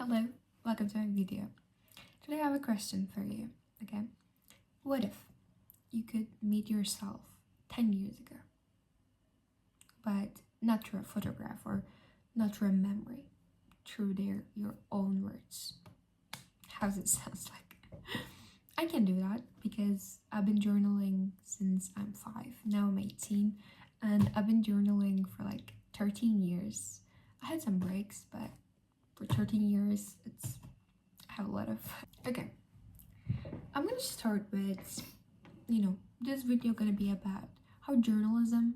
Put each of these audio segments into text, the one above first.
Hello, welcome to my video. Today I have a question for you, okay? What if you could meet yourself 10 years ago, but not through a photograph or not through a memory, through your own words? How's it sounds like? I can do that because I've been journaling since I'm 5. Now I'm 18 and I've been journaling for like 13 years. I had some breaks, but for 13 years, I have a lot of... Okay, I'm gonna start with, this video gonna be about how journalism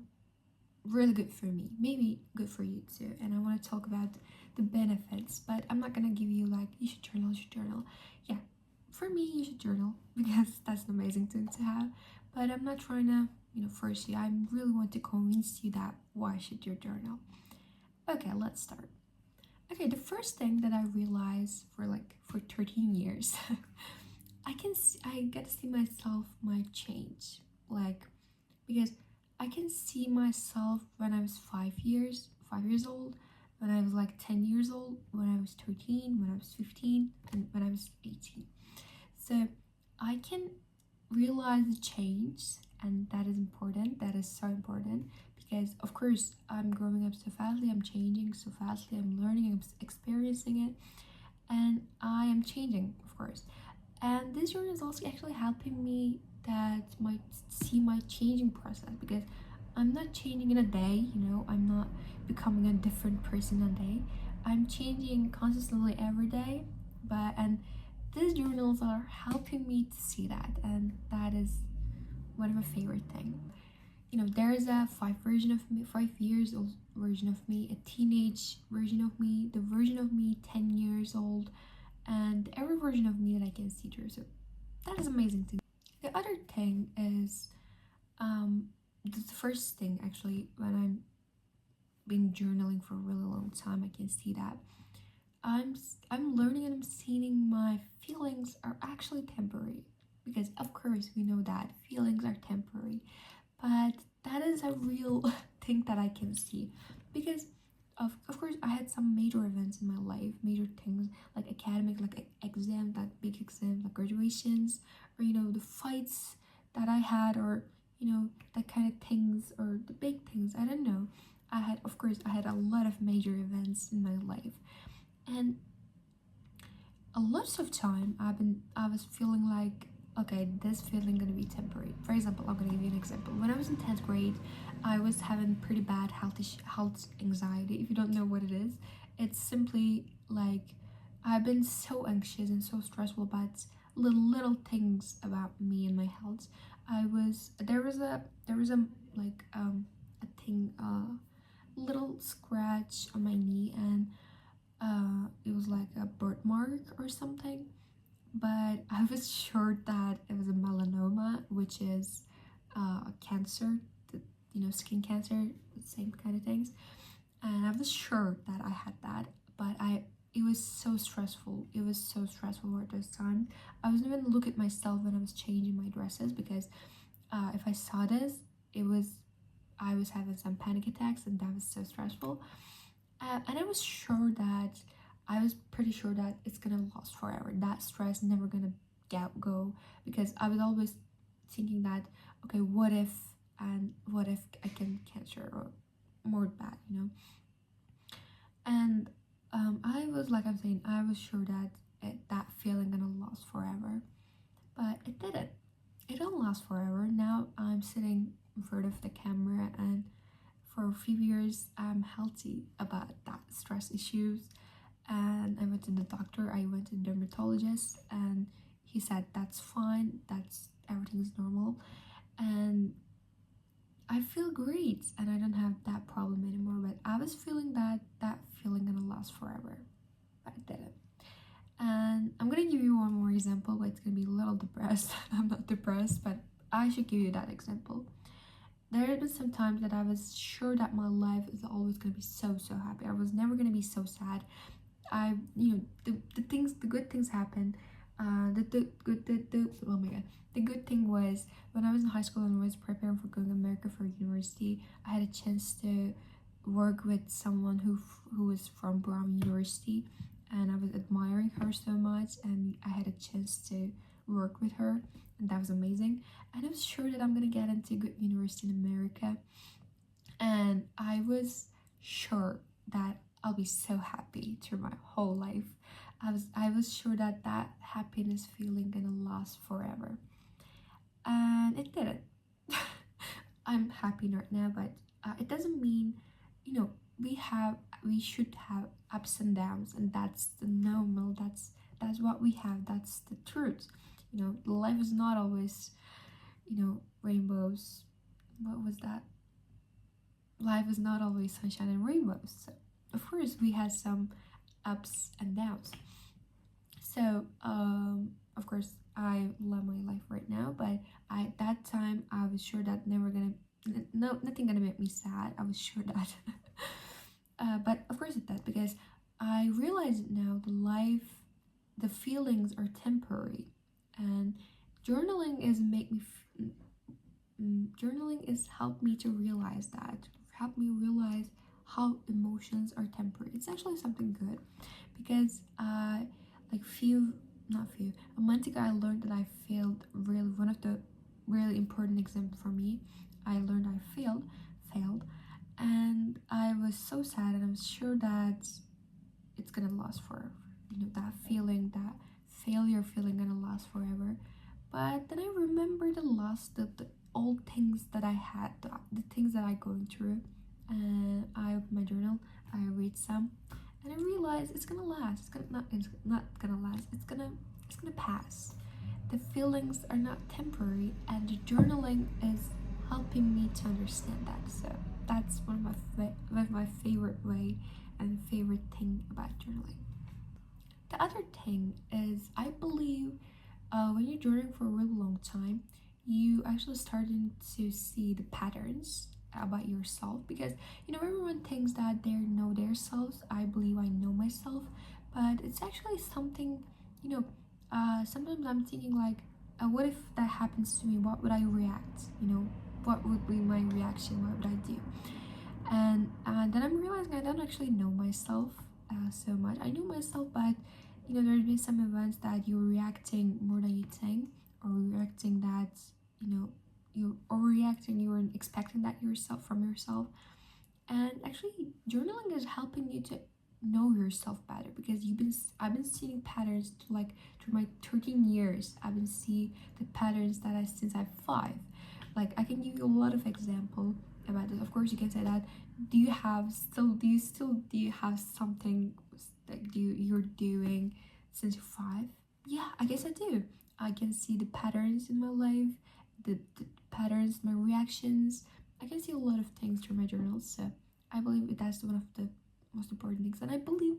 really good for me, maybe good for you too, and I want to talk about the benefits, but I'm not gonna give you like you should journal. Yeah, for me you should journal because that's an amazing thing to have, but I'm not trying to force you. I really want to convince you that why should you journal. Okay, let's start. Okay, the first thing that I realized for 13 years I get to see myself, my change, because I can see myself when I was 5 years old, when I was like 10 years old, when I was 13, when I was 15, and when I was 18. So I can realize the change, and that is important. That is so important because, of course, I'm growing up so fastly, I'm changing so fastly, I'm learning, I'm experiencing it, and I am changing, of course. And this journey is also actually helping me that might see my changing process, because I'm not changing in a day, I'm not becoming a different person a day. I'm changing consistently every day, and these journals are helping me to see that, and that is one of my favorite things. There is a 5 years old version of me, a teenage version of me, the version of me 10 years old, and every version of me that I can see through. So that is amazing thing. The other thing is the first thing, actually, when I'm been journaling for a really long time, I can see that I'm learning and I'm seeing my feelings are actually temporary, because of course we know that feelings are temporary, but that is a real thing that I can see, because of course I had some major events in my life, major things like academic, like exams, like big exams, like graduations, or the fights that I had, or that kind of things, or the big things, I don't know. I had a lot of major events in my life, and a lot of time I was feeling like, okay, this feeling gonna be temporary. For example, I'm gonna give you an example. When I was in 10th grade, I was having pretty bad health anxiety. If you don't know what it is, it's simply like I've been so anxious and so stressful about little things about me and my health. There was a like a thing, little scratch on my knee, and it was like a birthmark or something, but I was sure that it was a melanoma, which is a cancer, skin cancer, same kind of things. And I was sure that I had that, but it was so stressful. It was so stressful at this time. I wasn't even look at myself when I was changing my dresses, because if I saw this, I was having some panic attacks, and that was so stressful. And I was pretty sure that it's gonna last forever. That stress never gonna go, because I was always thinking that, okay, what if I can cancer or more bad, And I was, like I'm saying, I was sure that that feeling gonna last forever, but it didn't. It don't last forever. Now I'm sitting in front of the camera, and for a few years I'm healthy about that stress issues, and I went to the doctor, I went to the dermatologist, and he said that's fine, that's everything's normal, and I feel great, and I don't have that problem anymore. But I was feeling that feeling gonna last forever, but it didn't. And I'm gonna give you one more example, but it's gonna be a little depressed. I'm not depressed, but I should give you that example. There have been some times that I was sure that my life is always gonna be so happy. I was never gonna be so sad. The good things happen. Oh my god, the good thing was, when I was in high school and was preparing for going to America for university, I had a chance to work with someone who was from Brown University, and I was admiring her so much, and I had a chance to work with her, and that was amazing. And I was sure that I'm gonna get into a good university in America, and I was sure that I'll be so happy through my whole life. I was sure that that happiness feeling gonna last forever, and it didn't. I'm happy right now, but it doesn't mean, you know, we should have ups and downs, and that's the normal. That's what we have. That's the truth. You know, life is not always, rainbows. What was that? Life is not always sunshine and rainbows. So, of course, we had some ups and downs. So, of course, I love my life right now, but at that time I was sure that never gonna, no, nothing gonna make me sad. I was sure that, but of course it did, because I realize it now. The feelings are temporary, and journaling is make me. Journaling is helped me to realize that, help me realize how emotions are temporary. It's actually something good, because like not few a month ago I learned that I failed. Really, one of the really important exams for me, I learned I failed, and I was so sad, and I was sure that it's gonna last forever. That feeling, that failure feeling, gonna last forever. But then I remember the old things that I had, the things that I going through, and I opened my journal, I read some, and I realized it's gonna last. It's not gonna last. It's gonna pass. The feelings are not temporary, and the journaling is helping me to understand that. So that's one of my favorite way and favorite thing about journaling. The other thing is, I believe when you're journaling for a really long time, you actually starting to see the patterns about yourself, because everyone thinks that they know themselves. I believe I know myself, but it's actually something. Sometimes I'm thinking like, what if that happens to me? What would I react? What would be my reaction? What would I do? And then I'm realizing I don't actually know myself so much. I know myself, but there's been some events that you're reacting more than you think, or reacting that you're overreacting. You weren't expecting that yourself from yourself, and actually journaling is helping you to know yourself better, because I've been seeing patterns like through my 13 years. I've been seeing the patterns that I since I'm 5. Like, I can give you a lot of example about this. Of course, you can say that, do you have something that you're doing since you're 5? Yeah, I guess I do. I can see the patterns in my life, the patterns, my reactions. I can see a lot of things through my journals. So I believe that's one of the most important things. And I believe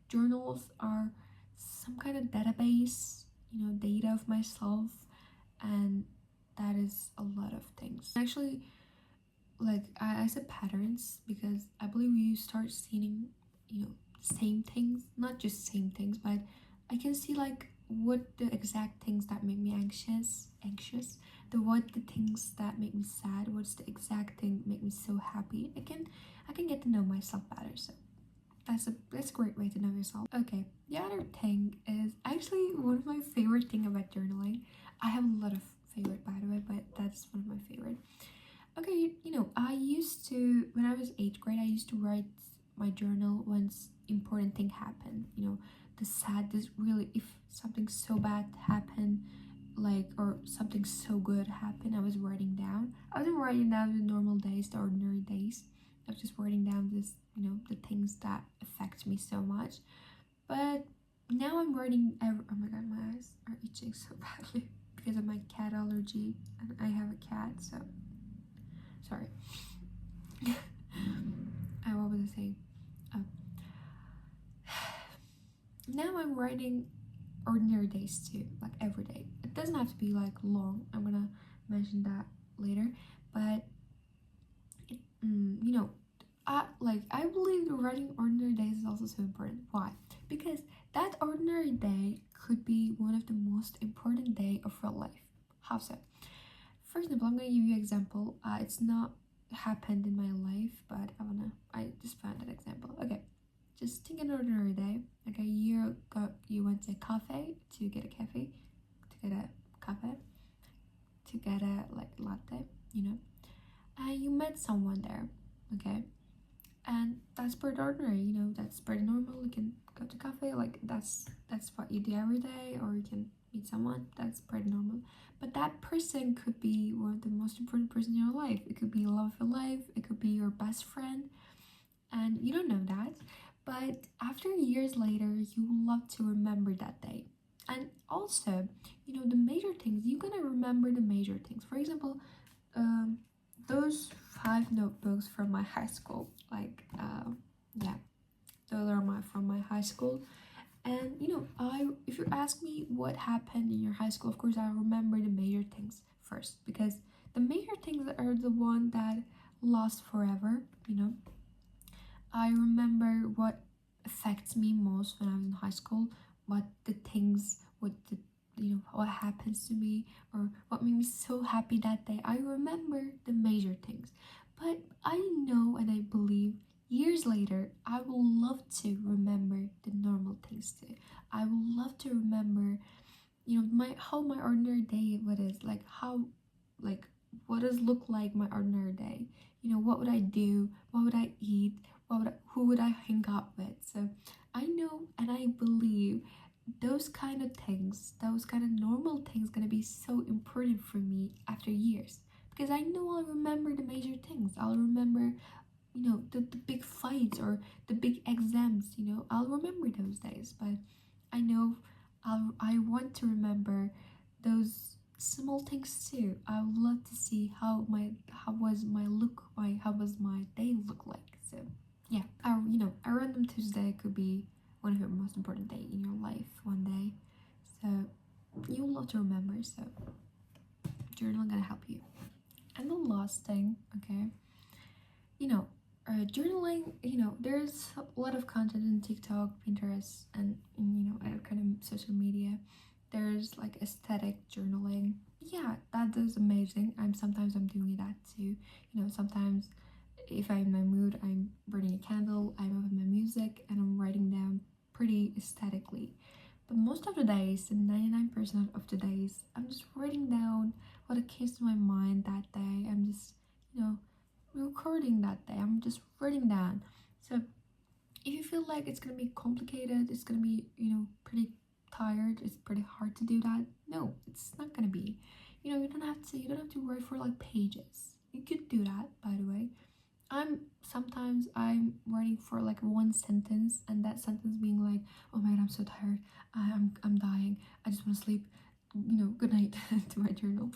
journals are some kind of database, data of myself, and that is a lot of things. Actually, like I said patterns, because I believe you start seeing same things, not just same things, but I can see like what the exact things that make me anxious, the things that make me sad, what's the exact thing make me so happy. I can get to know myself better. So that's a great way to know yourself. Okay, the other thing is actually one of my favorite thing about journaling. I have a lot of favorite, by the way, but that's one of my favorite. Okay, I used to, when I was 8th grade, I used to write my journal once important thing happened. This really, if something so bad happened, like, or something so good happened, I was writing down. I wasn't writing down the normal days, the ordinary days. I was just writing down this, the things that affect me so much. But now I'm writing. Oh my god, my eyes are itching so badly because of my cat allergy, and I have a cat, so sorry. What was I saying? Oh. Now I'm writing ordinary days too, like every day. It doesn't have to be like long. I'm gonna mention that later, but it, I believe that writing ordinary days is also so important. Why? Because that ordinary day could be one of the most important day of your life. How so? For example, I'm gonna give you an example. It's not happened in my life, but I just found an example. Okay, just take an ordinary day. Okay, you went to a cafe to get a cafe, to get a cafe, to get a like latte, you know, and you met someone there. Okay, and that's pretty ordinary, you know, that's pretty normal. You can go to cafe, like that's what you do every day, or you can meet someone, that's pretty normal. But that person could be one of the most important person in your life. It could be love of your life, it could be your best friend, and you don't know that. But after years later, you will love to remember that day. And also, you know, the major things, you're gonna remember the major things. For example, um those 5 notebooks from my high school, like yeah, those are my from my high school. And you know, I if you ask me what happened in your high school, of course I remember the major things first, because the major things are the one that last forever, you know. I remember what affects me most when I was in high school, what the things, what the, you know, what happens to me, or what made me so happy that day. I remember the major things. But I know and I believe years later I will love to remember the normal things too. I will love to remember, you know, my how my ordinary day what is like, how, like, what does look like my ordinary day. You know, what would I do, what would I eat, who would I hang out with. So I know and I believe those kind of things, those kind of normal things gonna be so important for me after years, because I know I'll remember the major things. I'll remember, you know, the big fights or the big exams, you know, I'll remember those days. But I know I want to remember those small things too. I would love to see how was my look, how was my day look like. So yeah, you know, a random Tuesday could be one of your most important day in your life one day. So you'll love to remember. So journal gonna help you. And the last thing, okay, you know, journaling, you know, there's a lot of content in TikTok, Pinterest, and you know, other kind of social media. There's like aesthetic journaling. Yeah, that is amazing. I'm doing that too. You know, sometimes if I'm in my mood, I'm burning a candle, I'm with my music, and I'm writing down pretty aesthetically. But most of the days, the 99% of the days, I'm just writing down what came to my mind that day. I'm just, you know, recording that day. I'm just writing down. So if you feel like it's gonna be complicated, it's gonna be, you know, pretty tired, it's pretty hard to do that, no, it's not gonna be. You know, you don't have to write for like pages. You could do that, by the way. Sometimes I'm writing for like one sentence, and that sentence being like, oh my god, I'm so tired, I'm dying, I just want to sleep, you know, good night to my journal.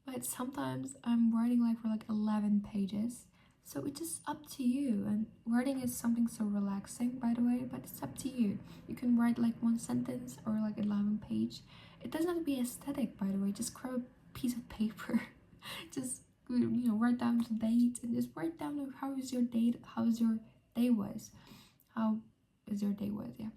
But sometimes I'm writing like for like 11 pages. So it's just up to you. And writing is something so relaxing, by the way, but it's up to you. You can write like one sentence or like 11 page. It doesn't have to be aesthetic, by the way. Just grab a piece of paper. Just, you know, write down the date and just write down how is your date, how is your day was. How is your day was, yeah.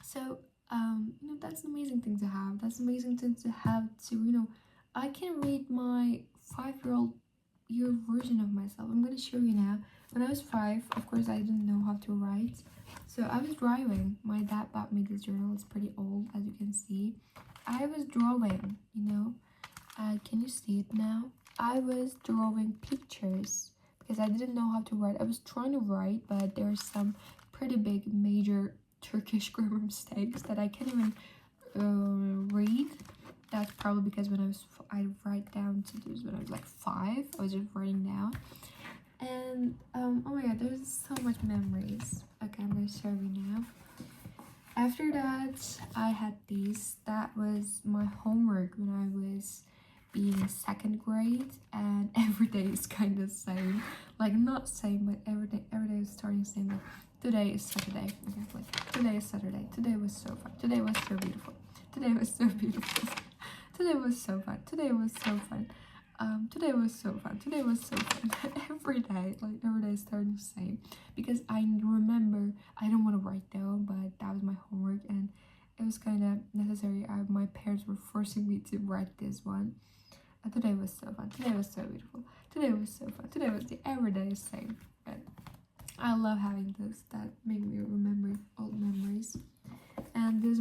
So, you know, that's an amazing thing to have. That's an amazing thing to have to, you know, I can read my 5-year-old year version of myself. I'm gonna show you now. When I was 5, of course, I didn't know how to write. So I was drawing. My dad bought me this journal. It's pretty old, as you can see. I was drawing, you know. Can you see it now? I was drawing pictures because I didn't know how to write. I was trying to write, but there are some pretty big, major Turkish grammar mistakes that I can't even read. That's probably because when I write down to do when I was like 5. I was just writing down, and oh my god, there's so much memories. Okay, I'm gonna show you now. After that, I had these. That was my homework when I was being in 2nd grade, and every day is kind of same. Like not same, but every day is starting same. Like today is Saturday. Okay, like today is Saturday. Today was so fun. Today was so beautiful. Today was so beautiful. Today was so fun. Today was so fun. Today was so fun. Today was so fun. Every day, like every day starting the same. Because I remember, I don't want to write down, but that was my homework, and it was kind of necessary. My parents were forcing me to write this one. And today was so fun. Today was so beautiful. Today was so fun. Today was the everyday same. But I love having this. That make me remember old memories. And this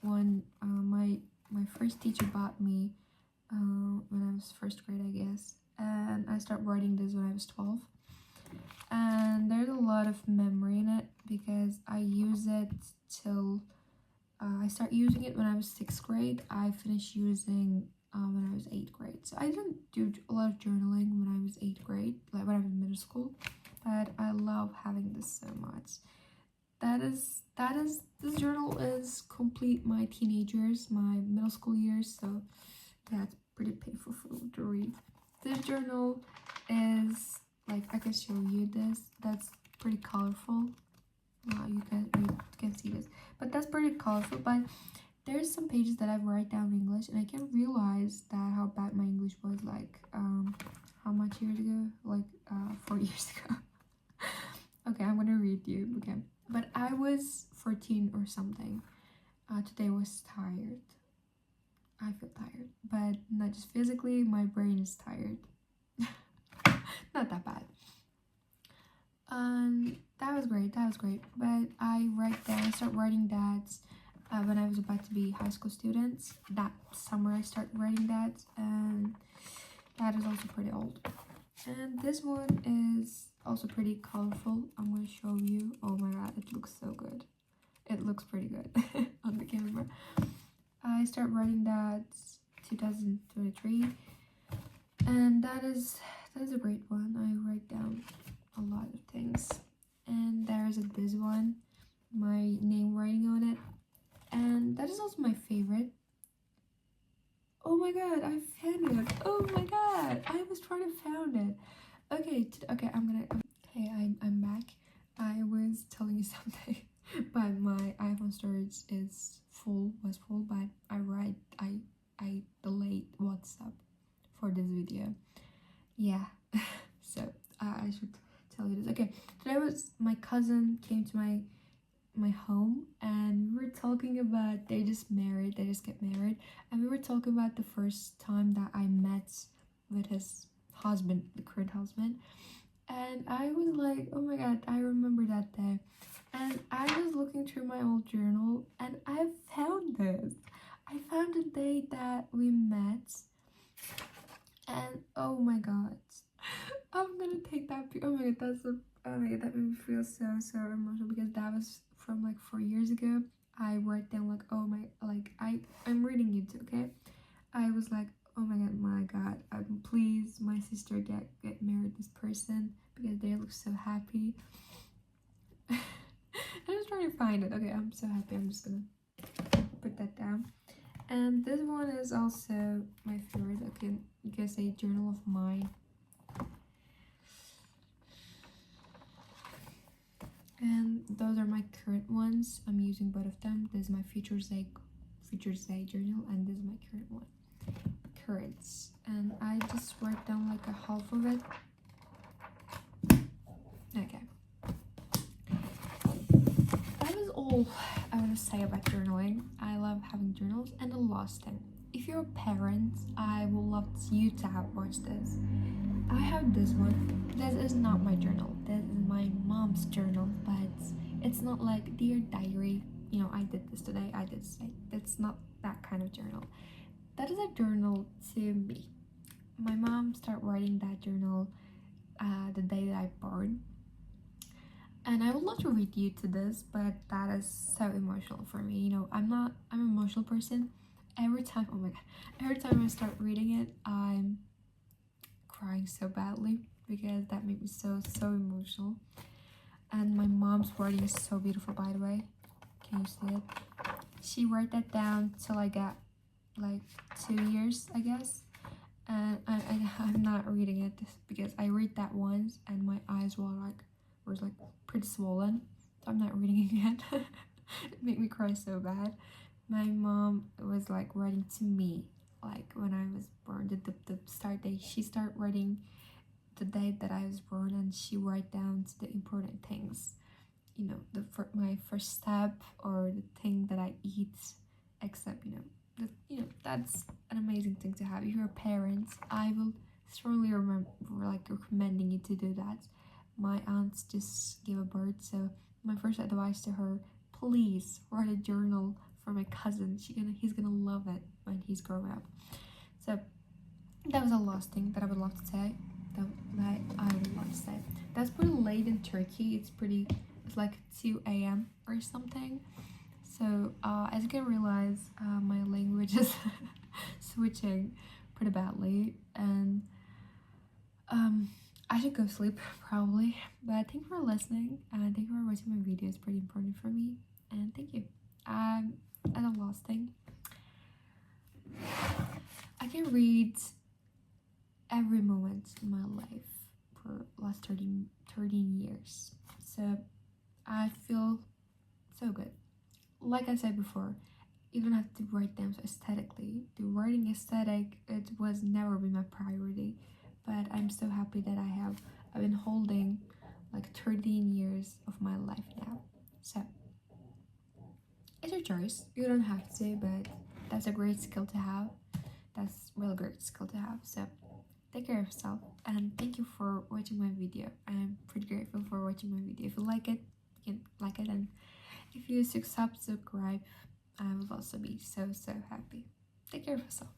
one, my first teacher bought me when I was first grade, I guess. And I started writing this when I was 12. And there's a lot of memory in it because I use it till I start using it when I was 6th grade. I finished using when I was 8th grade. So I didn't do a lot of journaling when I was 8th grade, like when I was in middle school. But I love having this so much. This journal is complete my teenagers, my middle school years. So yeah, it's pretty painful to read. This journal is like, I can show you this. That's pretty colorful. You can see this, but that's pretty colorful. But there's some pages that I write down in English, and I can realize that how bad my English was, like how much years ago, like 4 years ago. Okay, I'm gonna read you. Okay, but I was 14 or something. Today was tired. I feel tired, but not just physically, my brain is tired. Not that bad. That was great. But I start writing that when I was about to be high school students. That summer I started writing that, and that is also pretty old. And this one is also pretty colorful. I'm gonna show you. Oh my god, it looks so good. It looks pretty good on the camera. I start writing that 2023, and that is a great one. I write down a lot of things, and there's this one, my name writing on it, and that is also my favorite. Oh my god, I found it. Oh my god, I was trying to find it. Okay, I'm back. I was telling you something, but my iPhone storage was full, but I delayed WhatsApp for this video. Yeah, so I should tell you this. Okay, today was my cousin came to my home, and we were talking about they just get married, and we were talking about the first time that I met with his husband, the current husband. And I was like, oh my god, I remember that day. And I was looking through my old journal, and I found this. I found the day that we met, and oh my god, I'm gonna take that. Oh my god, oh my god, that made me feel so emotional, because that was from like 4 years ago. I wrote down like, oh my, like I'm reading it, okay? I was like, oh my god, please, my sister get married this person, because they look so happy. I'm just trying to find it. Okay, I'm so happy. I'm just gonna put that down. And this one is also my favorite. Okay, you can say journal of mine. And those are my current ones. I'm using both of them. This is my future Zay journal, and this is my current one. Currents. And I just write down like a half of it. Okay. That is all I want to say about journaling. I love having journals. And the last thing, if you're a parent, I would love you to watch this. I have this one. This is not my journal. This is my mom's journal, but it's not like dear diary. You know, I did this today. I did this today. It's not that kind of journal. That is a journal to me. My mom started writing that journal the day that I born. And I would love to read you to this, but that is so emotional for me. You know, I'm an emotional person. Every time, oh my god, every time I start reading it, I'm crying so badly, because that made me so emotional. And my mom's writing is so beautiful, by the way. Can you see it? She wrote that down till I got like 2 years, I guess. And I'm not reading it because I read that once and my eyes were like pretty swollen. So I'm not reading it again. It made me cry so bad. My mom was like writing to me, like when I was born, the start date. She started writing the date that I was born, and she write down the important things. You know, my first step, or the thing that I eat, except that's an amazing thing to have. If you're a parent, I will strongly recommending you to do that. My my aunt just gave birth, so my first advice to her: please write a journal for my cousin. He's gonna love it when he's grown up. So that was the last thing that I would love to say. That I would love to say. That's pretty late in Turkey. It's like 2 a.m. or something. So as you can realize, my language is switching pretty badly, and I should go sleep probably. But thank you for listening, and thank you for watching my video. It's pretty important for me, and thank you. And the last thing, I can read every moment in my life for last 13 years, so I feel so good. Like I said before, you don't have to write them aesthetically. The writing aesthetic, it was never been my priority, but I'm so happy that I've been holding like 13 years of my life now. So it's your choice. You don't have to, but that's a great skill to have. That's a really great skill to have. So take care of yourself, and thank you for watching my video. I'm pretty grateful for watching my video. If you like it, you can like it, and if you subscribe, I will also be so happy. Take care of yourself.